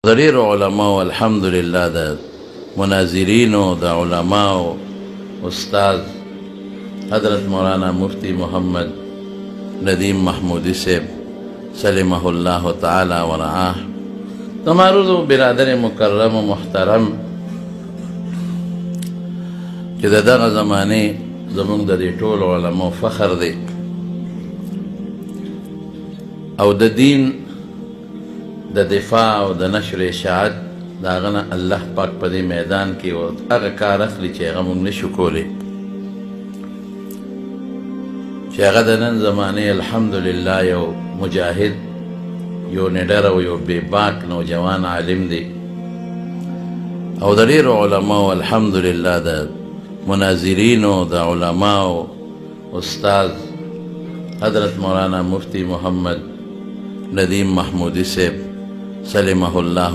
ضریر علماء الحمدلله د مناظرینو د علماء استاد حضرت مولانا مفتی محمد ندیم محمودی صاحب سلمه الله تعالی ورعاه تمارض برادر مکرم و محترم چې د دغه زمانې زمونږ د دې ټولو علماء فخر دی او د دین د دفاع او د نشر اشاعت د هغه نه الله پاک په دې میدان کې هغه کار اخلي چې هغه موږ نشو کولی چې هغه د نن زمانې الحمدلله یو مجاهد یو نډر او یو بېباک نوجوان عالم دی او د ډېرو علماو الحمدلله د مناظرینو د علماو استاد حضرت مولانا مفتی محمد ندیم محمودی صاحب سلمه الله